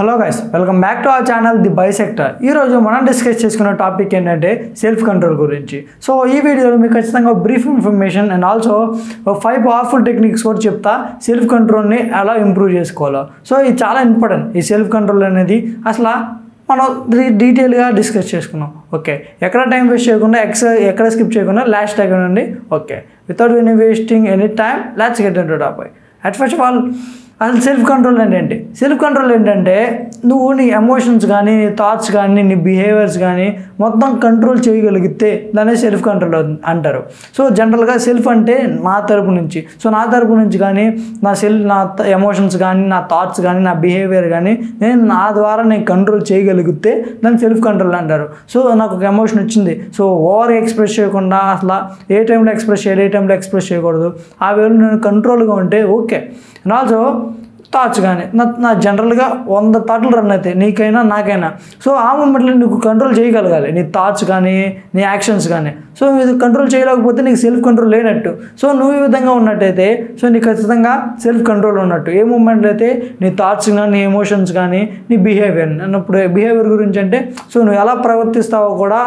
Hello guys, welcome back to our channel the bisector. ఈరోజు మనం discuss చేసుకున్న topic ఏంటంటే సెల్ఫ్ కంట్రోల్ గురించి. సో ఈ వీడియోలో మీకు ఖచ్చితంగా brief information and also 5 powerful techniques కూడా చెప్తా సెల్ఫ్ కంట్రోల్ని ఎలా ఇంప్రూవ్ చేసుకోవాలో. సో ఇది చాలా ఇంపార్టెంట్. ఈ సెల్ఫ్ కంట్రోల్ అనేది అసలు మనం డీటెయిల్గా డిస్కస్ చేసుకున్నాం. ఓకే, ఎక్కడ టైం వేస్ట్ చేయకుండా ఎక్కడ స్కిప్ చేయకుండా లాస్ట్ దగ్గర నుండి. Okay, without any wasting any time let's get into topic. At first of all అసలు సెల్ఫ్ కంట్రోల్ ఏంటంటే, సెల్ఫ్ కంట్రోల్ ఏంటంటే నువ్వు నీ ఎమోషన్స్ కానీ, నీ థాట్స్ కానీ, నీ బిహేవియర్స్ కానీ మొత్తం కంట్రోల్ చేయగలిగితే దాన్ని సెల్ఫ్ కంట్రోల్ అంటారు. సో జనరల్గా సెల్ఫ్ అంటే నా తరపు నుంచి, సో నా తరపు నుంచి కానీ నా ఎమోషన్స్ కానీ, నా థాట్స్ కానీ, నా బిహేవియర్ కానీ నేను నా ద్వారా నేను కంట్రోల్ చేయగలిగితే దాన్ని సెల్ఫ్ కంట్రోల్ అంటారు. సో నాకు ఒక ఎమోషన్ వచ్చింది, సో ఓవర్ ఎక్స్ప్రెస్ చేయకుండా అసలు ఏ టైంలో ఎక్స్ప్రెస్ చేయాలి, ఏ టైంలో ఎక్స్ప్రెస్ చేయకూడదు, ఆ వేలో నేను కంట్రోల్గా ఉంటే ఓకే. అండ్ ఆల్సో థాట్స్ కానీ నా జనరల్గా 100 థాట్లు రన్ అవుతాయి నీకైనా నాకైనా. సో ఆ మూమెంట్లో నీకు కంట్రోల్ చేయగలగాలి నీ థాట్స్ కానీ, నీ యాక్షన్స్ కానీ. సో ఇది కంట్రోల్ చేయలేకపోతే నీకు సెల్ఫ్ కంట్రోల్ లేనట్టు. సో నువ్వు ఈ విధంగా ఉన్నట్టయితే సో నీకు ఖచ్చితంగా సెల్ఫ్ కంట్రోల్ ఉన్నట్టు. ఏ మూమెంట్లో అయితే నీ థాట్స్ కానీ, నీ ఎమోషన్స్ కానీ, నీ బిహేవియర్ అన్నప్పుడు బిహేవియర్ గురించి అంటే సో నువ్వు ఎలా ప్రవర్తిస్తావో కూడా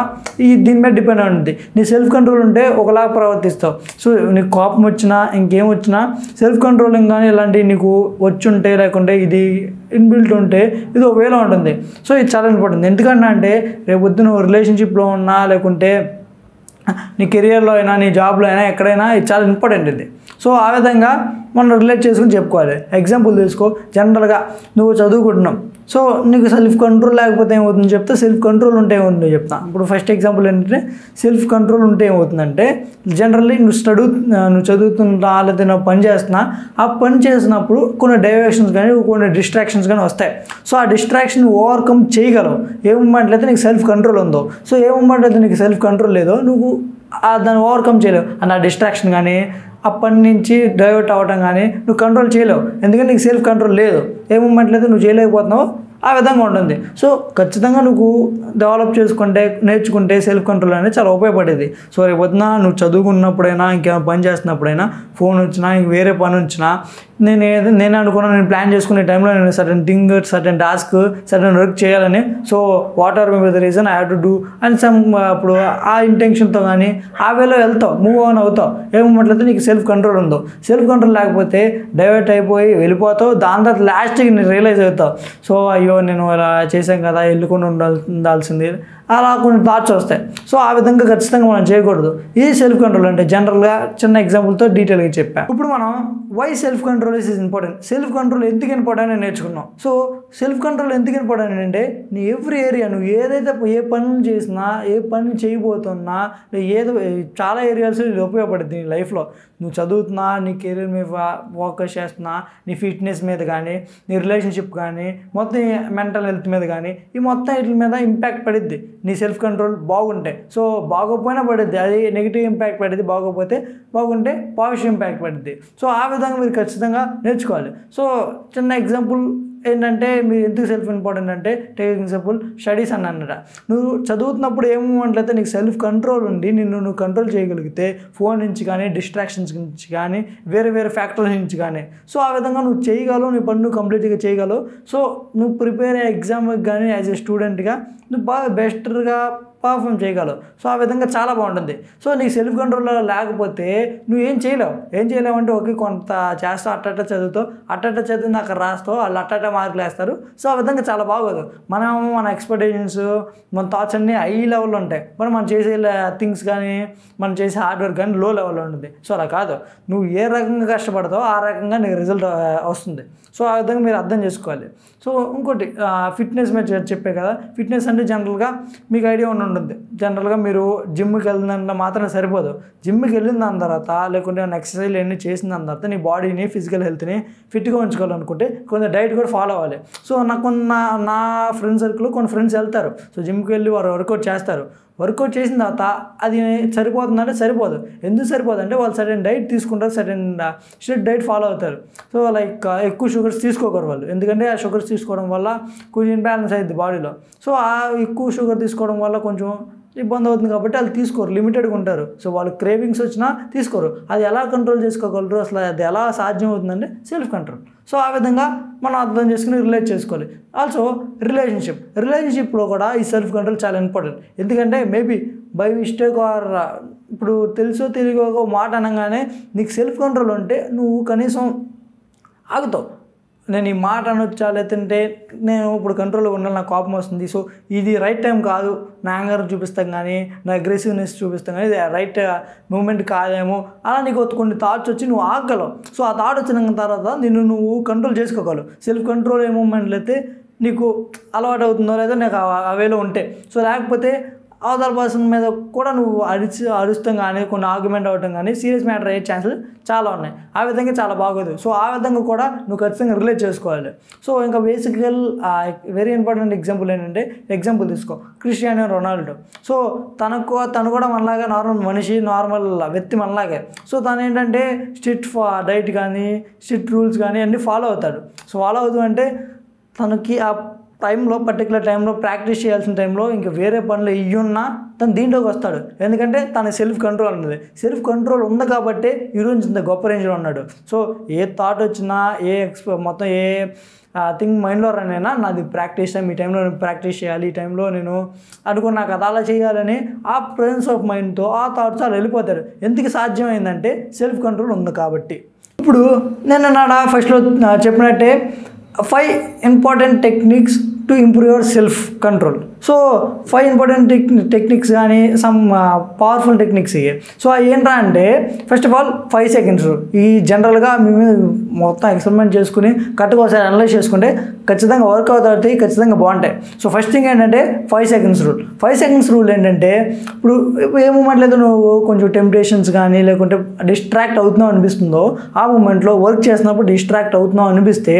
దీని మీద డిపెండ్ అయి ఉంటుంది. నీ సెల్ఫ్ కంట్రోల్ ఉంటే ఒకలా ప్రవర్తిస్తావు. సో నీకు కోపం వచ్చినా ఇంకేం వచ్చినా సెల్ఫ్ కంట్రోలింగ్ కానీ ఇలాంటివి నీకు వచ్చి ఉంటే, లేకుంటే ఇది ఇన్బిల్ట్ ఉంటే ఇది ఒక వేలో ఉంటుంది. సో ఇది చాలా ఇంపార్టెంట్. ఎందుకంటే అంటే రేపు పొద్దున నువ్వు రిలేషన్షిప్లో ఉన్నా, లేకుంటే నీ కెరియర్లో అయినా, నీ జాబ్లో అయినా, ఎక్కడైనా ఇది చాలా ఇంపార్టెంట్ ఇది. సో ఆ విధంగా మనం రిలేట్ చేసుకుని చెప్పుకోవాలి. ఎగ్జాంపుల్ తీసుకో, జనరల్గా నువ్వు చదువుకుంటున్నావు, సో నీకు సెల్ఫ్ కంట్రోల్ లేకపోతే ఏమవుతుందో చెప్తా, సెల్ఫ్ కంట్రోల్ ఉంటే ఏమవుతుందో చెప్తా. ఇప్పుడు ఫస్ట్ ఎగ్జాంపుల్ ఏంటంటే సెల్ఫ్ కంట్రోల్ ఉంటే ఏమవుతుందంటే జనరల్లీ నువ్వు చదువుతున్నా లేకపోతే నువ్వు పని చేస్తున్నా, ఆ పని చేసినప్పుడు కొన్ని డైవర్షన్స్ కానీ, కొన్ని డిస్ట్రాక్షన్స్ కానీ వస్తాయి. సో ఆ డిస్ట్రాక్షన్ ఓవర్కమ్ చేయగలవు ఏ మూమెంట్లో అయితే నీకు సెల్ఫ్ కంట్రోల్ ఉందో. సో ఏ మూమెంట్లో అయితే నీకు సెల్ఫ్ కంట్రోల్ లేదో నువ్వు దాన్ని ఓవర్కమ్ చేయలేవు. అండ్ ఆ డిస్ట్రాక్షన్ కానీ, ఆ పని నుంచి డైవర్ట్ అవ్వడం కానీ నువ్వు కంట్రోల్ చేయలేవు. ఎందుకంటే నీకు సెల్ఫ్ కంట్రోల్ లేదు. ఏ మూమెంట్లో అయితే నువ్వు చేయలేకపోతున్నావు ఆ విధంగా ఉంటుంది. సో ఖచ్చితంగా నువ్వు డెవలప్ చేసుకుంటే, నేర్చుకుంటే సెల్ఫ్ కంట్రోల్ అనేది చాలా ఉపయోగపడేది. సో రేపు పొద్దున నువ్వు చదువుకున్నప్పుడైనా, ఇంకేమైనా పని చేస్తున్నప్పుడైనా, ఫోన్ వచ్చినా, ఇంక వేరే పని వచ్చినా, నేను అనుకున్నాను, నేను ప్లాన్ చేసుకునే టైంలో నేను సర్టన్ టాస్క్, సర్టన్ వర్క్ చేయాలని, so what are my the reason I have to do and అప్పుడు ఆ ఇంటెన్షన్తో కానీ ఆ వేలో వెళ్తావు, మూవ్ ఆన్ అవుతావు. ఏ మూమెంట్లో అయితే నీకు సెల్ఫ్ కంట్రోల్ ఉందో. సెల్ఫ్ కంట్రోల్ లేకపోతే డైవర్ట్ అయిపోయి వెళ్ళిపోతావు. దాని తర్వాత లాస్ట్కి నేను రియలైజ్ అవుతావు, సో అయ్యో నేను ఇలా చేసాం కదా, వెళ్ళుకొని ఉండాల్సింది, అలా కొన్ని థాట్స్ వస్తాయి. సో ఆ విధంగా ఖచ్చితంగా మనం చేయకూడదు. ఇది సెల్ఫ్ కంట్రోల్ అంటే జనరల్గా చిన్న ఎగ్జాంపుల్తో డీటెయిల్గా చెప్పాను. ఇప్పుడు మనం why self control is important, self control ఎందుకు ఇంపార్టెంట్ అని నేర్చుకున్నాం. సో సెల్ఫ్ కంట్రోల్ ఎందుకు ఇంపార్టెంట్ అంటే నీ ఎవ్రీ ఏరియా, నువ్వు ఏదైతే ఏ పని చేసినా, ఏ పని చేయబోతున్నా, చాలా ఏరియాస్ ఇది ఉపయోగపడుతుంది నీ లైఫ్లో. నువ్వు చదువుతున్నా, నీ కెరీర్ మీద ఫోకస్ చేస్తున్నా, నీ ఫిట్నెస్ మీద కానీ, నీ రిలేషన్షిప్ కానీ, మొత్తం మెంటల్ హెల్త్ మీద కానీ, ఈ మొత్తం వీటి మీద ఇంపాక్ట్ పడుద్ది నీ సెల్ఫ్ కంట్రోల్ బాగుంటే. సో బాగోపోయినా పడుద్ది, అది నెగిటివ్ ఇంపాక్ట్ పడుద్ది. బాగుంటే పాజిటివ్ ఇంపాక్ట్ పడుద్ది. సో ఆ విధంగా మీరు ఖచ్చితంగా నేర్చుకోవాలి. సో చిన్న ఎగ్జాంపుల్ ఏంటంటే మీరు ఎందుకు సెల్ఫ్ ఇంపార్టెంట్ అంటే, టేక్ ఎగ్జాంపుల్ స్టడీస్ అని అన్నట. నువ్వు చదువుతున్నప్పుడు ఏమన్నట్లయితే నీకు సెల్ఫ్ కంట్రోల్ ఉండి నువ్వు కంట్రోల్ చేయగలిగితే ఫోన్ నుంచి కానీ, డిస్ట్రాక్షన్స్ నుంచి కానీ, వేరే ఫ్యాక్టర్స్ నుంచి కానీ, సో ఆ విధంగా నువ్వు చేయగలవు, నీ పని నువ్వు కంప్లీట్గా చేయగలవు. సో నువ్వు ప్రిపేర్ అయ్యే ఎగ్జామ్కి కానీ యాజ్ ఏ స్టూడెంట్గా నువ్వు బాగా బెస్ట్గా పర్ఫామ్ చేయగలవు. సో ఆ విధంగా చాలా బాగుంటుంది. సో నీకు సెల్ఫ్ కంట్రోల్ లేకపోతే నువ్వు ఏం చేయలేవు అంటే ఓకే కొంత చేస్తావు, అట్టట్ట చదువుతావు, అక్కడ రాస్తావు, వాళ్ళు అట్టట్ట మార్కులు వేస్తారు. సో ఆ విధంగా చాలా బాగోదు. మన ఎక్స్పెక్టేషన్స్, మన థాట్స్ అన్నీ హై లెవెల్లో ఉంటాయి. మనం చేసే థింగ్స్ కానీ, మనం చేసే హార్డ్ వర్క్ కానీ లో లెవెల్లో ఉంటుంది. సో అలా కాదు, నువ్వు ఏ రకంగా కష్టపడతావో ఆ రకంగా నీకు రిజల్ట్ వస్తుంది. సో ఆ విధంగా మీరు అర్థం చేసుకోవాలి. సో ఇంకోటి ఫిట్నెస్ మీద చెప్పే కదా, ఫిట్నెస్ అంటే జనరల్గా మీకు ఐడియా ఉంటుంది. జనరల్గా మీరు జిమ్కి వెళ్ళినంత మాత్రం సరిపోదు. జిమ్కి వెళ్ళిన దాని తర్వాత, లేకుంటే ఎక్సర్సైజ్ అన్నీ చేసిన దాని తర్వాత నీ బాడీని, ఫిజికల్ హెల్త్ని ఫిట్గా ఉంచుకోవాలనుకుంటే కొంచెం డైట్ కూడా ఫాలో అవ్వాలి. సో నా ఫ్రెండ్ సర్కిల్లో కొన్ని ఫ్రెండ్స్ వెళ్తారు. సో జిమ్కి వెళ్ళి వారు వర్కౌట్ చేస్తారు. వర్కౌట్ చేసిన తర్వాత అది సరిపోతుందంటే సరిపోదు. ఎందుకు సరిపోదు అంటే వాళ్ళు సరైన డైట్ తీసుకుంటారు, సరైన స్ట్రిక్ట్ డైట్ ఫాలో అవుతారు. సో లైక్ ఎక్కువ షుగర్స్ తీసుకోకూడదు వాళ్ళు, ఎందుకంటే ఆ షుగర్స్ తీసుకోవడం వల్ల కొంచెం ఇంబ్యాలెన్స్ అవుతుంది బాడీలో. సో ఆ ఎక్కువ షుగర్ తీసుకోవడం వల్ల కొంచెం ఇబ్బంది అవుతుంది కాబట్టి వాళ్ళు తీసుకోరు, లిమిటెడ్గా ఉంటారు. సో వాళ్ళు క్రేవింగ్స్ వచ్చినా తీసుకోరు. అది ఎలా కంట్రోల్ చేసుకోగలరు, అసలు అది ఎలా సాధ్యం అవుతుందంటే సెల్ఫ్ కంట్రోల్. సో ఆ విధంగా మనం అర్థం చేసుకుని రిలేట్ చేసుకోవాలి. ఆల్సో రిలేషన్షిప్లో కూడా ఈ సెల్ఫ్ కంట్రోల్ చాలా ఇంపార్టెంట్. ఎందుకంటే మేబీ బై మిస్టేక్ ఆర్ ఇప్పుడు తెలుసో తెలియకో ఒక మాట అనగానే నీకు సెల్ఫ్ కంట్రోల్ ఉంటే నువ్వు కనీసం ఆగుతావు. నేను ఈ మాట అనొచ్చా, లేదంటే నేను ఇప్పుడు కంట్రోల్లో ఉండాలి, నాకు కోపం వస్తుంది, సో ఇది రైట్ టైం కాదు, నా యాంగర్ చూపిస్తాం కానీ నా అగ్రెసివ్నెస్ చూపిస్తాం కానీ ఇది రైట్ మూమెంట్ కాదేమో, అలా నీకు కొన్ని థాట్స్ వచ్చి నువ్వు ఆగగలవు. సో ఆ థాట్ వచ్చిన తర్వాత నువ్వు కంట్రోల్ చేసుకోగలవు. సెల్ఫ్ కంట్రోల్ ఏ మూమెంట్లు అయితే నీకు అలవాటు అవుతుందో లేదో నాకు అవేలో ఉంటే, సో లేకపోతే అవతల పర్సన్ మీద కూడా నువ్వు అరుస్తాం కానీ కొన్ని ఆర్గ్యుమెంట్ అవ్వటం కానీ సీరియస్ మ్యాటర్ అయ్యే ఛాన్సెస్ చాలా ఉన్నాయి. ఆ విధంగా చాలా బాగోదు. సో ఆ విధంగా కూడా నువ్వు ఖచ్చితంగా రిలేట్ చేసుకోవాలి. సో ఇంకా బేసికల్ వెరీ ఇంపార్టెంట్ ఎగ్జాంపుల్ ఏంటంటే, ఎగ్జాంపుల్ తీసుకో క్రిస్టియానో రొనాల్డో. సో తను కూడా మనలాగా నార్మల్ మనిషి, నార్మల్ వ్యక్తి మనలాగే. సో తను ఏంటంటే స్ట్రిక్ట్ డైట్ కానీ స్ట్రిక్ట్ రూల్స్ కానీ అన్నీ ఫాలో అవుతాడు. సో ఫాలో అవుతూ అంటే తనకి ఆ టైంలో పర్టికులర్ టైంలో ప్రాక్టీస్ చేయాల్సిన టైంలో ఇంకా వేరే పనులు ఇయ్యున్నా తను దీంట్లోకి వస్తాడు. ఎందుకంటే తన సెల్ఫ్ కంట్రోల్ ఉన్నది. సెల్ఫ్ కంట్రోల్ ఉంది కాబట్టి ఈరోజు ఇంత గొప్ప రేంజ్లో ఉన్నాడు. సో ఏ థాట్ వచ్చినా మొత్తం ఏ థింగ్ మైండ్లో రానైనా నాది ప్రాక్టీస్ టైం, ఈ టైంలో నేను ప్రాక్టీస్ చేయాలి, ఈ టైంలో నేను అనుకుని నాకు అది అలా చేయాలని ఆ ప్రెజెన్స్ ఆఫ్ మైండ్తో ఆ థాట్స్ అలా వెళ్ళిపోతాడు. ఎందుకు సాధ్యమైందంటే సెల్ఫ్ కంట్రోల్ ఉంది కాబట్టి. ఇప్పుడు నేను ఫస్ట్లో చెప్పినట్టే 5 important techniques to improve your self control. So 5 important techniques కానీ సమ్ పవర్ఫుల్ టెక్నిక్స్ ఇవి. సో అవి ఏంట్రా అంటే, ఫస్ట్ ఆఫ్ ఆల్ 5 సెకండ్స్. ఈ జనరల్గా మేము మొత్తం ఎక్స్పెరిమెంట్ చేసుకుని కరెక్ట్గా ఒకసారి అనలైజ్ చేసుకుంటే ఖచ్చితంగా వర్కౌట్ అవుతాయి, ఖచ్చితంగా బాగుంటాయి. సో ఫస్ట్ థింగ్ ఏంటంటే 5 సెకండ్స్ రూల్. 5 సెకండ్స్ రూల్ ఏంటంటే, ఇప్పుడు ఏ మూమెంట్ లేదు నువ్వు కొంచెం టెంప్టేషన్స్ కానీ లేకుంటే డిస్ట్రాక్ట్ అవుతున్నావు అనిపిస్తుందో, ఆ మూమెంట్లో వర్క్ చేసినప్పుడు డిస్ట్రాక్ట్ అవుతున్నావు అనిపిస్తే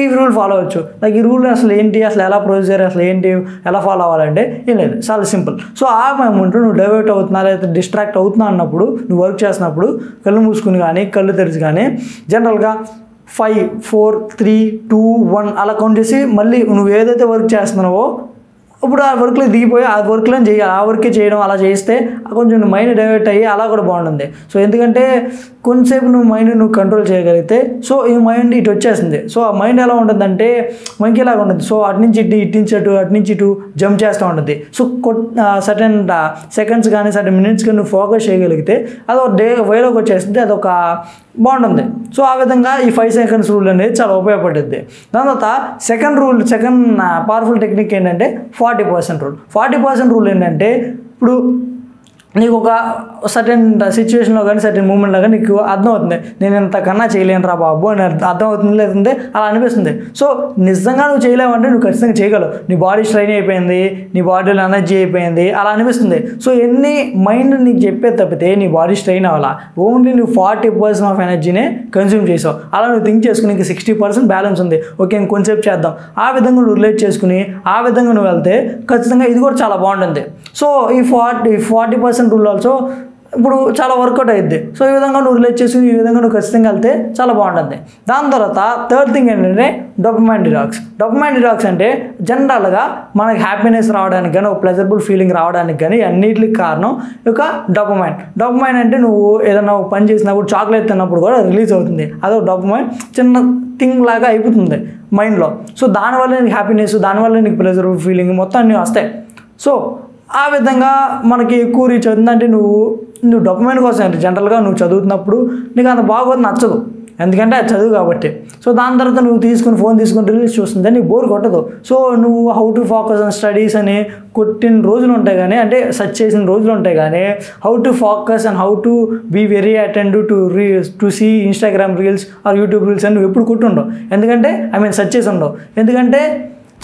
ఈ రూల్ ఫాలో అవ్వచ్చు. లైక్ ఈ రూల్ అసలు ఏంటి, అసలు ఎలా ప్రొసీజర్, అసలు ఏంటి, ఎలా ఫాలో అవ్వాలంటే ఏం లేదు, చాలా సింపుల్. సో ఆ మూమెంట్లో నువ్వు డైవర్ట్ అవుతున్నా లేదా డిస్ట్రాక్ట్ అవుతున్నా అన్నప్పుడు, నువ్వు వర్క్ చేసినప్పుడు కళ్ళు మూసుకుని కానీ కళ్ళు తెరిచి కానీ జనరల్గా 5, 4, 3, 2, 1 అలా కౌంట్ చేసి మళ్ళీ నువ్వు ఏదైతే వర్క్ చేస్తున్నావో ఇప్పుడు ఆ వర్క్లో దిగిపోయి ఆ వర్క్లో చేయాలి, ఆ వర్కే చేయడం అలా చేస్తే కొంచెం మైండ్ డైవర్ట్ అయ్యి అలా కూడా బాగుంటుంది. సో ఎందుకంటే కొంచెంసేపు నువ్వు మైండ్ నువ్వు కంట్రోల్ చేయగలిగితే సో ఈ మైండ్ ఇటు వచ్చేస్తుంది. సో ఆ మైండ్ ఎలా ఉంటుందంటే మంకీలాగా ఉంటుంది. సో అటు నుంచి ఇటు జంప్ చేస్తూ ఉంటుంది. సో సర్టెన్ సెకండ్స్ కానీ సర్టెన్ మినిట్స్ కానీ నువ్వు ఫోకస్ చేయగలిగితే అది ఒక వేలోకి వచ్చేస్తుంది, అదొక బాగుంటుంది. సో ఆ విధంగా ఈ 5 సెకండ్స్ రూల్ అనేది చాలా ఉపయోగపడుతుంది. దాని తర్వాత సెకండ్ పవర్ఫుల్ టెక్నిక్ ఏంటంటే 40% రూల్. 40% రూల్ ఏంటంటే, ఇప్పుడు నీకు ఒక సర్టెన్ సిచ్యువేషన్లో కానీ సర్టెన్ మూమెంట్లో కానీ నీకు అర్థమవుతుంది, నేను ఇంతకన్నా చేయలేను రా బాబు అని అర్థమవుతుంది, లేదంటే అలా అనిపిస్తుంది. సో నిజంగా నువ్వు చేయలేవంటే నువ్వు ఖచ్చితంగా చేయగలవు. నీ బాడీ స్ట్రెయిన్ అయిపోయింది, నీ బాడీలో ఎనర్జీ అయిపోయింది అలా అనిపిస్తుంది. సో ఎన్ని మైండ్ నీకు చెప్పే తప్పితే నీ బాడీ స్ట్రెయిన్ అవ్వాలా, ఓన్లీ నువ్వు 40% ఆఫ్ ఎనర్జీనే కన్జ్యూమ్ చేసావు. అలా నువ్వు థింక్ చేసుకుని ఇంక 60% బ్యాలెన్స్ ఉంది, ఓకే ఇంకొంచెం చేద్దాం, ఆ విధంగా నువ్వు రిలేట్ చేసుకుని ఆ విధంగా నువ్వు వెళ్తే ఖచ్చితంగా ఇది కూడా చాలా బాగుంటుంది. సో ఈ 40% రూల్ ఆల్సో ఇప్పుడు చాలా వర్కౌట్ అయ్యిద్ది. సో ఈ విధంగా నువ్వు రిలేట్ చేసి ఈ విధంగా నువ్వు ఖచ్చితంగా వెళ్తే చాలా బాగుంటుంది. దాని తర్వాత థర్డ్ థింగ్ ఏంటంటే డోపమైన్ డిటాక్స్. డోపమైన్ డిటాక్స్ అంటే జనరల్గా మనకి హ్యాపీనెస్ రావడానికి కానీ ఒక ప్లెజరబుల్ ఫీలింగ్ రావడానికి కానీ అన్నిటికి కారణం ఒక డోపమైన్ అంటే నువ్వు ఏదైనా పని చేసినప్పుడు చాక్లెట్ తిన్నప్పుడు కూడా రిలీజ్ అవుతుంది. అదొక డోపమైన్ చిన్న థింగ్ లాగా అయిపోతుంది మైండ్లో. సో దానివల్ల నీకు హ్యాపీనెస్, దానివల్ల నీకు ప్లెజరబుల్ ఫీలింగ్ మొత్తం అన్నీ వస్తాయి. సో ఆ విధంగా మనకి ఎక్కువ రీచ్ అవుతుంది. అంటే నువ్వు డోపమైన్ కోసం అంటే జనరల్గా నువ్వు చదువుతున్నప్పుడు నీకు అంత బాగోదు, నచ్చదు, ఎందుకంటే అది చదువు కాబట్టి. సో దాని తర్వాత నువ్వు ఫోన్ తీసుకుని రీల్స్ చూస్తుంటే నీకు బోర్ కొట్టదు. సో నువ్వు how to focus on studies అని కొట్టిన రోజులు ఉంటాయి కానీ, అంటే సెర్చ్ చేసిన రోజులు ఉంటాయి కానీ how to focus and how to be very attentive to see Instagram reels or YouTube reels అని నువ్వు ఎప్పుడు కొట్టుండవు. ఎందుకంటే సెర్చ్ చేసి ఉండవు. ఎందుకంటే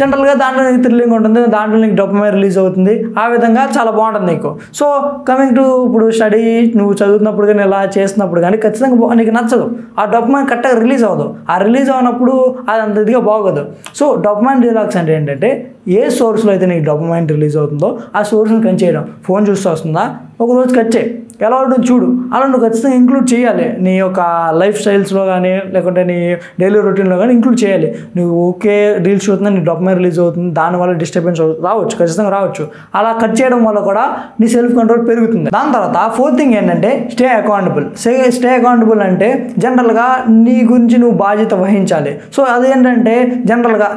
జనరల్గా దాంట్లో నీకు థ్రిల్లింగ్ ఉంటుంది, దాంట్లో నీకు డోపమైన్ రిలీజ్ అవుతుంది. ఆ విధంగా చాలా బాగుంటుంది నీకు. సో కమింగ్ టు ఇప్పుడు స్టడీ నువ్వు చదువుతున్నప్పుడు కానీ ఇలా చేస్తున్నప్పుడు కానీ ఖచ్చితంగా నీకు నచ్చదు, ఆ డోపమైన్ కరెక్ట్గా రిలీజ్ అవ్వదు. ఆ రిలీజ్ అయినప్పుడు అది అంత ఇదిగా బాగోదు. సో డోపమైన్ డిటాక్స్ అంటే ఏంటంటే, ఏ సోర్స్లో అయితే నీకు డోపమైన్ రిలీజ్ అవుతుందో ఆ సోర్స్ని కట్ చేయడం. ఫోన్ చూస్తూ వస్తుందా, ఒక రోజు కట్ చేయి. ఎలా ఉంటుంది చూడు, అలా నువ్వు ఖచ్చితంగా ఇంక్లూడ్ చేయాలి నీ యొక్క లైఫ్ స్టైల్స్లో కానీ లేకుంటే నీ డైలీ రొటీన్లో కానీ ఇంక్లూడ్ చేయాలి. నువ్వు ఓకే రీల్స్ చూస్తున్నా నీ డోపమైన్ రిలీజ్ అవుతుంది, దానివల్ల డిస్టర్బెన్స్ రావచ్చు, ఖచ్చితంగా రావచ్చు. అలా కట్ చేయడం వల్ల కూడా నీ సెల్ఫ్ కంట్రోల్ పెరుగుతుంది. దాని తర్వాత ఫోర్త్ థింగ్ ఏంటంటే స్టే అకౌంటబుల్. స్టే అకౌంటబుల్ అంటే జనరల్గా నీ గురించి నువ్వు బాధ్యత వహించాలి. సో అదేంటంటే జనరల్గా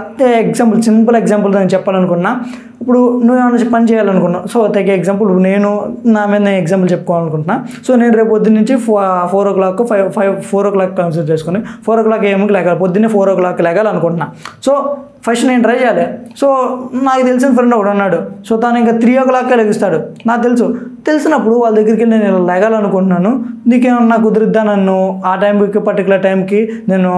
సింపుల్ ఎగ్జాంపుల్ నేను చెప్పాలనుకున్నా, ఇప్పుడు నువ్వు ఏమైనా పని చేయాలనుకున్నావు. సో తెగే ఎగ్జాంపుల్ నేను నా మీద నేను ఎగ్జాంపుల్ చెప్పుకోవాలనుకుంటున్నా. సో నేను రేపు పొద్దున్న నుంచి 4 o'clock 4 o'clock కన్సిడర్ చేసుకుని 4 o'clock ఏమికి లేగాలి, పొద్దున్నే 4 o'clock లేగాలనుకుంటున్నా. సో ఫస్ట్ నేను ట్రై చేయాలి. సో నాకు తెలిసిన ఫ్రెండ్ ఒకడు ఉన్నాడు. సో తను ఇంకా 3 o'clock లెగిస్తాడు. నాకు తెలిసినప్పుడు వాళ్ళ దగ్గరికి నేను ఇలా లేగాలనుకుంటున్నాను, నీకేమన్నా కుదిరిద్దా, నన్ను ఆ టైంకి పర్టికులర్ టైంకి నేను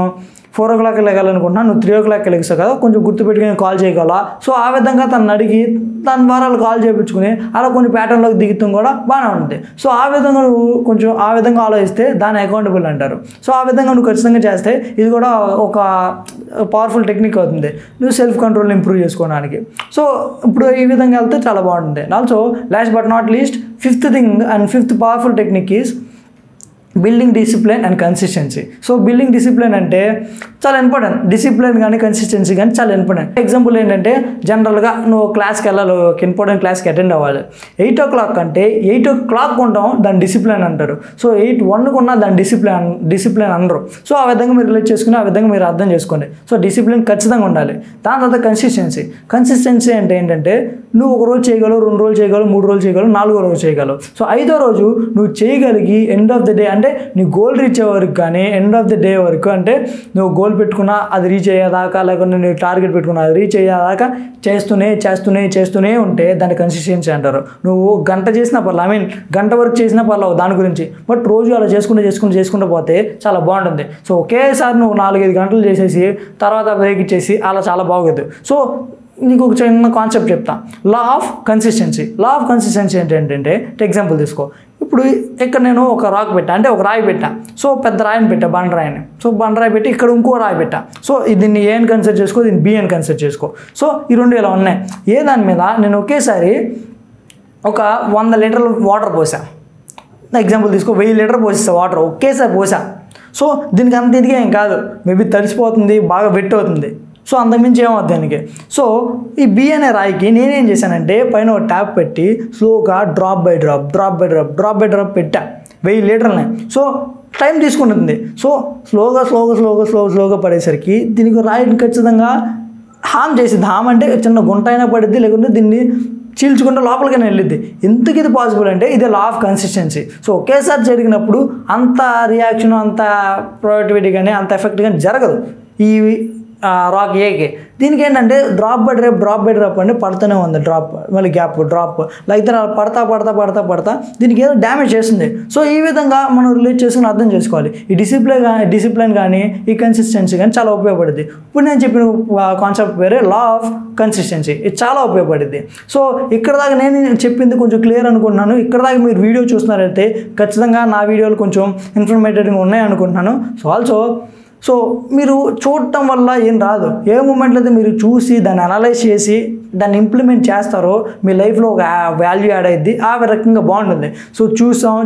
4 o'clock లేగాలనుకుంటున్నా, నువ్వు 3 o'clock లెగిస్తావు కదా, కొంచెం గుర్తుపెట్టుకుని కాల్ చేయగలవా? సో ఆ విధంగా తను అడిగి దాని ద్వారా వాళ్ళు కాల్ చేయించుకుని అలా కొన్ని ప్యాటర్న్లోకి దిగుతాం కూడా బాగానే ఉంటుంది. సో ఆ విధంగా నువ్వు కొంచెం ఆ విధంగా ఆలోచిస్తే దాన్ని అకౌంటబుల్ అంటారు. సో ఆ విధంగా నువ్వు ఖచ్చితంగా చేస్తే ఇది కూడా ఒక పవర్ఫుల్ టెక్నిక్ అవుతుంది నువ్వు సెల్ఫ్ కంట్రోల్ని ఇంప్రూవ్ చేసుకోవడానికి. సో ఇప్పుడు ఈ విధంగా వెళ్తే చాలా బాగుంటుంది. Also last but not least fifth thing and fifth powerful technique is building discipline and consistency. So building discipline అంటే చాలా ఇంపార్టెంట్. డిసిప్లిన్ కానీ కన్సిస్టెన్సీ కానీ చాలా ఇంపార్టెంట్. ఎగ్జాంపుల్ ఏంటంటే జనరల్గా నువ్వు క్లాస్కి వెళ్ళాలి, ఒక ఇంపార్టెంట్ క్లాస్కి అటెండ్ అవ్వాలి. 8 o'clock అంటే 8 o'clock ఉంటాం, దాని డిసిప్లిన్ అంటారు. సో 8:01 ఉన్నా దాని డిసిప్లిన్ అనరు. సో ఆ విధంగా మీరు రిలేట్ చేసుకుని ఆ విధంగా మీరు అర్థం చేసుకోండి. సో డిసిప్లిన్ ఖచ్చితంగా ఉండాలి. దాని తర్వాత కన్సిస్టెన్సీ అంటే ఏంటంటే నువ్వు 1 రోజు చేయగలవు, 2 రోజులు చేయగలవు, 3 రోజులు చేయగలవు, 4వ రోజు చేయగలవు. సో 5వ రోజు నువ్వు చేయగలిగి ఎండ్ ఆఫ్ ద డే అంటే నీ గోల్ రీచ్ అయ్యే వరకు కానీ ఎండ్ ఆఫ్ ద డే వరకు, అంటే నువ్వు గోల్ పెట్టుకున్నా అది రీచ్ అయ్యేదాకా, లేకుంటే నువ్వు టార్గెట్ పెట్టుకున్నా అది రీచ్ అయ్యేదాకా చేస్తూనే ఉంటే దాన్ని కన్సిస్టెన్సీ అంటారు. నువ్వు గంట చేసినా పర్లేదు, గంట వరకు చేసినా పర్లేదు దాని గురించి, బట్ రోజు అలా చేసుకుంటూ పోతే చాలా బాగుంటుంది. సో ఒకేసారి నువ్వు 4-5 గంటలు చేసేసి తర్వాత బ్రేక్ ఇచ్చేసి అలా చాలా బాగోదు. సో నీకు ఒక చిన్న కాన్సెప్ట్ చెప్తా, లా ఆఫ్ కన్సిస్టెన్సీ ఏంటంటే ఎగ్జాంపుల్ తీసుకో. ఇప్పుడు ఇక్కడ నేను ఒక రాక్ పెట్టా, అంటే ఒక రాయి పెట్టా. సో పెద్ద రాయిని పెట్టా, బండరాయిని. సో బండరాయి పెట్టి ఇక్కడ ఇంకో రాయి పెట్టా. సో దీన్ని ఏ అని కన్సిడర్ చేసుకో, దీన్ని బి అని కన్సిడర్ చేసుకో. సో ఈ రెండు ఇలా ఉన్నాయి. ఏ దాని మీద నేను ఒకేసారి ఒక 100 లీటర్లు వాటర్ పోసా. ఎగ్జాంపుల్ తీసుకో, 1000 లీటర్ పోసిస్తా వాటర్ ఒకేసారి పోసా. సో దీనికి అంత ఇదిగా ఏం కాదు, మేబీ తడిసిపోతుంది, బాగా వెట్ అవుతుంది. సో అంతకుమించి ఏమవుతుంది దానికి. సో ఈ బి అనే రాయికి నేనేం చేశానంటే పైన ఒక ట్యాప్ పెట్టి స్లోగా డ్రాప్ బై డ్రాప్ పెట్టా 1000 లీటర్లని. సో టైం తీసుకుంటుంది. సో స్లోగా పడేసరికి దీనికి రాయిని ఖచ్చితంగా హామ్ చేసింది. హామ్ అంటే చిన్న గుంట అయినా పడిద్ది, లేకుంటే దీన్ని చీల్చుకుంటే లోపలికైనా వెళ్ళిద్ది. ఎందుకు ఇది పాసిబుల్ అంటే ఇదే లా ఆఫ్ కన్సిస్టెన్సీ. సో ఒకేసారి జరిగినప్పుడు అంత రియాక్షన్, అంత ప్రొడక్టివిటీ కానీ అంత ఎఫెక్ట్ కానీ జరగదు ఈ రాక్ ఏకి. దీనికి ఏంటంటే డ్రాప్ బై డ్రాప్ అంటే పడుతూనే ఉంది, డ్రాప్ మళ్ళీ గ్యాప్ డ్రాప్ లైక్ పడతా దీనికి ఏదో డ్యామేజ్ చేస్తుంది. సో ఈ విధంగా మనం రిలేట్ చేసుకుని అర్థం చేసుకోవాలి. ఈ డిసిప్లిన్ కానీ ఈ కన్సిస్టెన్సీ కానీ చాలా ఉపయోగపడుద్ది. ఇప్పుడు నేను చెప్పిన కాన్సెప్ట్ వేరే లా ఆఫ్ కన్సిస్టెన్సీ, ఇది చాలా ఉపయోగపడుద్ది. సో ఇక్కడ దాకా నేను చెప్పింది కొంచెం క్లియర్ అనుకుంటున్నాను. ఇక్కడ దాకా మీరు వీడియో చూస్తున్నారైతే ఖచ్చితంగా నా వీడియోలు కొంచెం ఇన్ఫర్మేటివ్గా ఉన్నాయి అనుకుంటున్నాను. సో మీరు చూడటం వల్ల ఏం రాదు. ఏ మూమెంట్లో అయితే మీరు చూసి దాన్ని అనలైజ్ చేసి దాన్ని ఇంప్లిమెంట్ చేస్తారో మీ లైఫ్లో ఒక వాల్యూ యాడ్ అయ్యిద్ది. ఆ రకంగా బాగుంటుంది. సో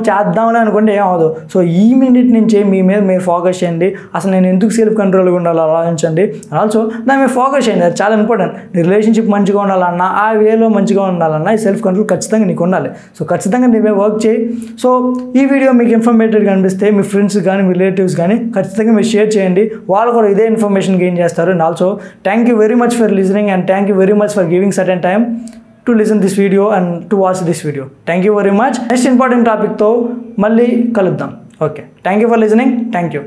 చేద్దామని అనుకుంటే ఏం అవ్వదు. సో ఈ మినిట్ నుంచే మీ మీద మీరు ఫోకస్ చేయండి. అసలు నేను ఎందుకు సెల్ఫ్ కంట్రోల్గా ఉండాలో ఆలోచించండి. ఆల్సో దాని మీద ఫోకస్ చేయండి, అది చాలా ఇంపార్టెంట్. నీ రిలేషన్షిప్ మంచిగా ఉండాలన్నా, ఆ వేలో మంచిగా ఉండాలన్నా ఈ సెల్ఫ్ కంట్రోల్ ఖచ్చితంగా నీకు ఉండాలి. సో ఖచ్చితంగా నీ మీద వర్క్ చేయి. సో ఈ వీడియో మీకు ఇన్ఫర్మేటివ్గా అనిపిస్తే మీ ఫ్రెండ్స్ కానీ మీ రిలేటివ్స్ కానీ ఖచ్చితంగా మీరు షేర్ చేయండి. వాళ్ళు కూడా ఇదే ఇన్ఫర్మేషన్ గెయిన్ చేస్తారు. And also thank you very much for listening and thank you very much for giving certain time to listen this video and to watch this video. Thank you very much. Next important topic తో మళ్ళీ కలుద్దాం. Okay, thank you for listening. Thank you.